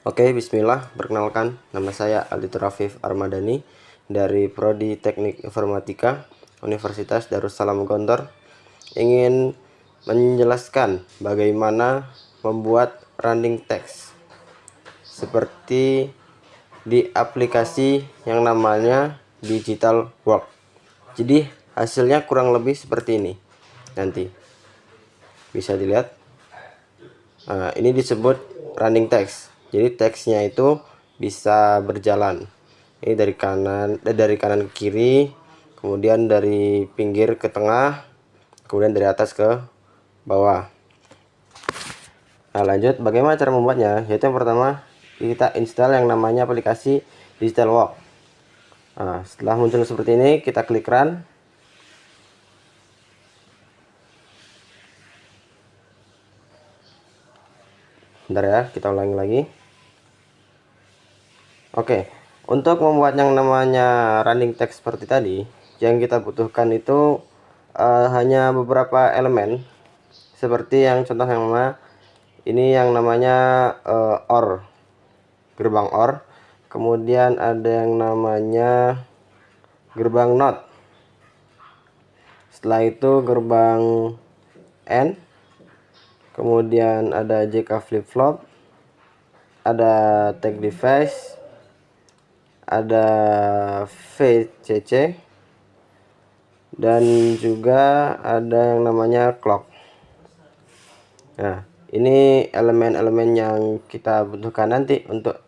Oke, bismillah. Perkenalkan, nama saya Alditur Rafif Armadani dari Prodi Teknik Informatika Universitas Darussalam Gontor. Ingin menjelaskan bagaimana membuat running text seperti di aplikasi yang namanya Digital Work. Jadi hasilnya kurang lebih seperti ini. Nanti bisa dilihat. Nah, ini disebut running text. Jadi teksnya itu bisa berjalan. Ini dari kanan ke kiri, kemudian dari pinggir ke tengah, kemudian dari atas ke bawah. Nah, lanjut bagaimana cara membuatnya? Yaitu yang pertama kita install yang namanya aplikasi Digital Work. Nah, setelah muncul seperti ini, kita klik run. Bentar ya, kita ulangi lagi. Oke, untuk membuat yang namanya running text seperti tadi, yang kita butuhkan itu hanya beberapa elemen, seperti yang contoh yang ini yang namanya OR, gerbang OR, kemudian ada yang namanya gerbang NOT, setelah itu gerbang AND, kemudian ada JK flip flop, ada tag device, ada VCC, dan juga ada yang namanya clock. Nah, ini elemen-elemen yang kita butuhkan nanti untuk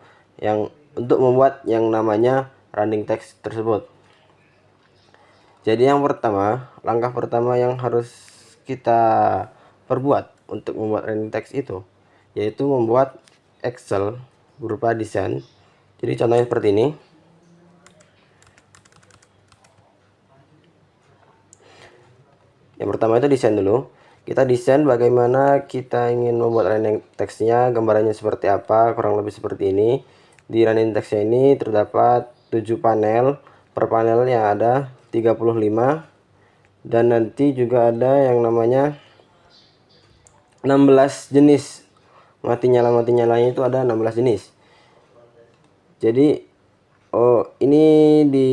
membuat yang namanya running text tersebut. Jadi yang pertama, langkah pertama yang harus kita perbuat untuk membuat running text itu yaitu membuat Excel berupa desain. Jadi contohnya seperti ini. Yang pertama itu desain dulu. Kita desain bagaimana kita ingin membuat running text-nya, gambarannya seperti apa, kurang lebih seperti ini. Di running text-nya ini terdapat 7 panel, per panelnya ada 35, dan nanti juga ada yang namanya 16 jenis. Mati nyalanya itu ada 16 jenis. Jadi ini di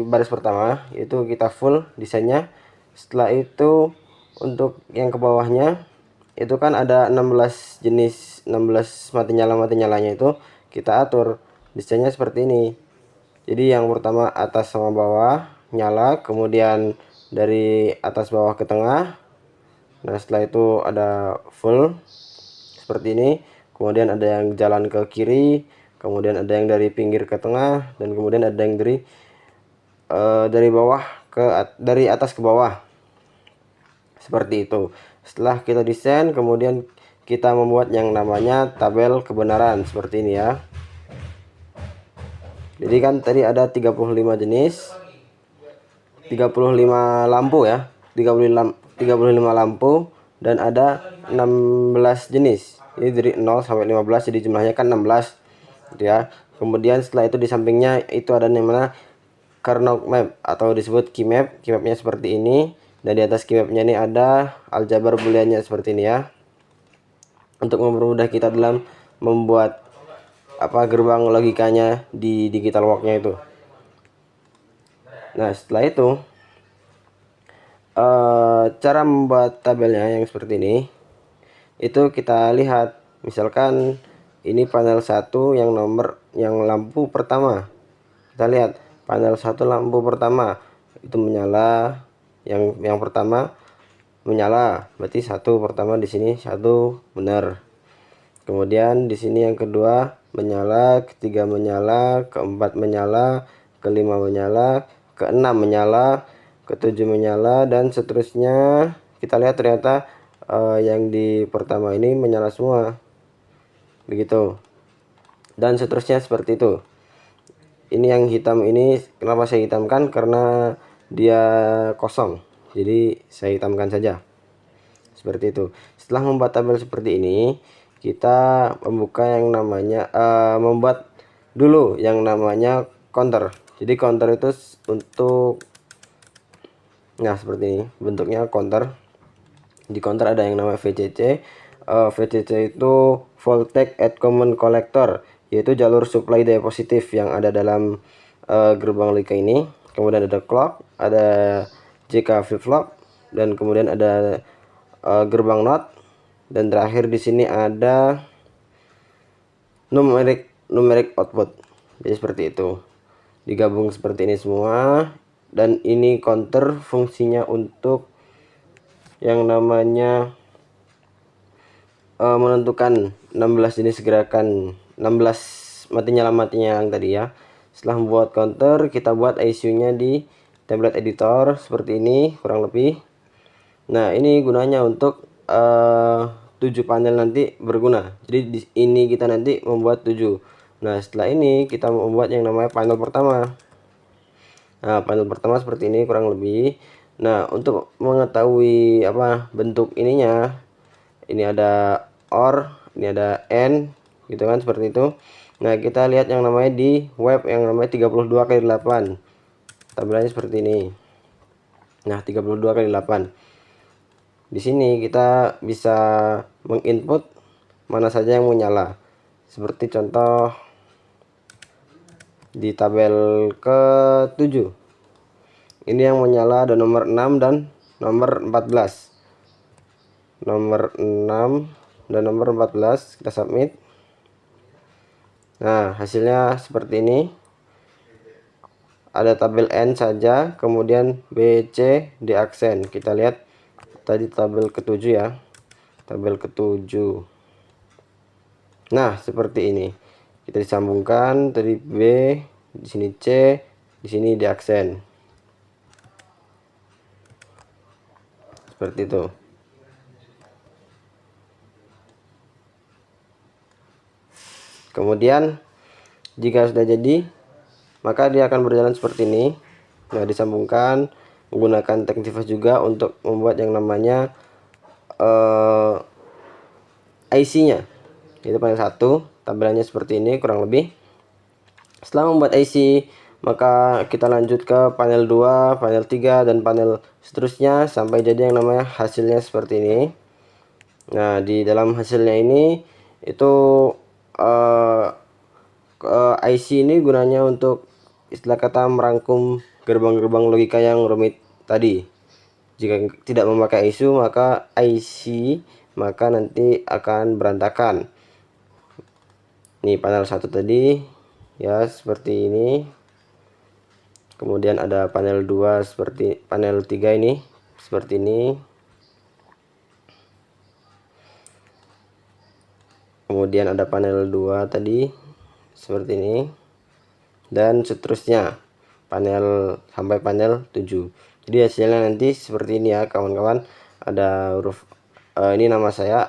baris pertama itu kita full desainnya. Setelah itu untuk yang ke bawahnya itu kan ada 16 jenis, 16 mati nyalanya itu kita atur desainnya seperti ini. Jadi yang pertama atas sama bawah nyala, kemudian dari atas bawah ke tengah. Nah, setelah itu ada full seperti ini, kemudian ada yang jalan ke kiri, kemudian ada yang dari pinggir ke tengah, dan kemudian ada yang dari bawah dari atas ke bawah. Seperti itu. Setelah kita desain, kemudian kita membuat yang namanya tabel kebenaran seperti ini ya. Jadi kan tadi ada 35 jenis, 35 lampu ya, 35 lampu, dan ada 16 jenis. Ini dari 0 sampai 15, jadi jumlahnya kan 16 gitu ya. Kemudian setelah itu di sampingnya itu ada namanya Karnaug map atau disebut key map. Key mapnya seperti ini, dan di atas key mapnya ini ada aljabar booleannya seperti ini ya, untuk mempermudah kita dalam membuat gerbang logikanya di digital worknya itu. Nah, setelah itu cara membuat tabelnya yang seperti ini itu kita lihat. Misalkan ini panel 1 yang lampu pertama. Kita lihat panel 1 lampu pertama itu menyala, yang pertama menyala, berarti 1 pertama di sini 1 benar. Kemudian di sini yang kedua menyala, ketiga menyala, keempat menyala, kelima menyala, keenam menyala, ketujuh menyala, dan seterusnya. Kita lihat ternyata yang di pertama ini menyala semua, begitu, dan seterusnya seperti itu. Ini yang hitam ini kenapa saya hitamkan, karena dia kosong, jadi saya hitamkan saja seperti itu. Setelah membuat tabel seperti ini, kita membuka yang namanya membuat dulu yang namanya counter. Jadi counter itu untuk, nah seperti ini bentuknya counter. Di counter ada yang namanya VCC. VCC itu Voltage at Common Collector. yaitu jalur supply daya positif yang ada dalam gerbang logika ini. Kemudian ada clock, ada JK flip flop, dan kemudian ada gerbang NOT, dan terakhir di sini ada numeric output. Jadi seperti itu, digabung seperti ini semua. Dan ini counter fungsinya untuk yang namanya menentukan 16 jenis gerakan, 16 mati nyala matinya yang tadi ya. Setelah membuat counter, kita buat ICU-nya di template editor seperti ini kurang lebih. Nah, ini gunanya untuk 7 panel nanti berguna. Jadi di ini kita nanti membuat 7. Nah, setelah ini kita membuat yang namanya panel pertama. Nah, panel pertama seperti ini kurang lebih. Nah, untuk mengetahui apa bentuk ininya, ini ada OR, ini ada AND, gitu kan, seperti itu. Nah, kita lihat yang namanya di web yang namanya 32x8. Tampilannya seperti ini. Nah, 32x8. Di sini kita bisa menginput mana saja yang menyala. Seperti contoh di tabel ke-7. Ini yang menyala ada nomor 6 dan nomor 14. Nomor 6 dan nomor 14 kita submit. Nah, hasilnya seperti ini. Ada tabel N saja, kemudian B, C di aksen. Kita lihat tadi tabel ke-7 ya. Tabel ke-7. Nah, seperti ini. Kita disambungkan tadi B, di sini C, di sini di aksen. Seperti itu. Kemudian jika sudah jadi, maka dia akan berjalan seperti ini. Nah, disambungkan menggunakan teknik device juga untuk membuat yang namanya IC-nya. Itu panel 1, tampilannya seperti ini kurang lebih. Setelah membuat IC, maka kita lanjut ke panel 2, panel 3, dan panel seterusnya sampai jadi yang namanya hasilnya seperti ini. Nah, di dalam hasilnya ini itu IC ini gunanya untuk istilah kata merangkum gerbang-gerbang logika yang rumit tadi. Jika tidak memakai IC, maka nanti akan berantakan. Ini panel 1 tadi ya, seperti ini. Kemudian ada panel 2 seperti panel 3 ini seperti ini. Kemudian ada panel 2 tadi seperti ini, dan seterusnya panel sampai panel 7. Jadi hasilnya nanti seperti ini ya kawan-kawan. Ada huruf ini nama saya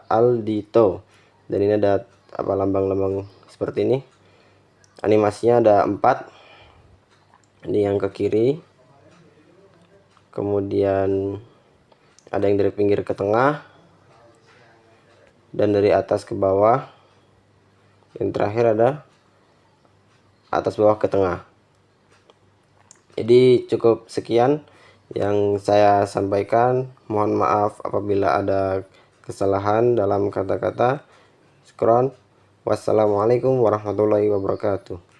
Aldito, dan ini ada apa lambang-lambang seperti ini. Animasinya ada 4. Ini yang ke kiri, kemudian ada yang dari pinggir ke tengah, dan dari atas ke bawah. Yang terakhir ada atas bawah ke tengah. Jadi cukup sekian yang saya sampaikan. Mohon maaf apabila ada kesalahan dalam kata-kata. Syukron. Wassalamualaikum warahmatullahi wabarakatuh.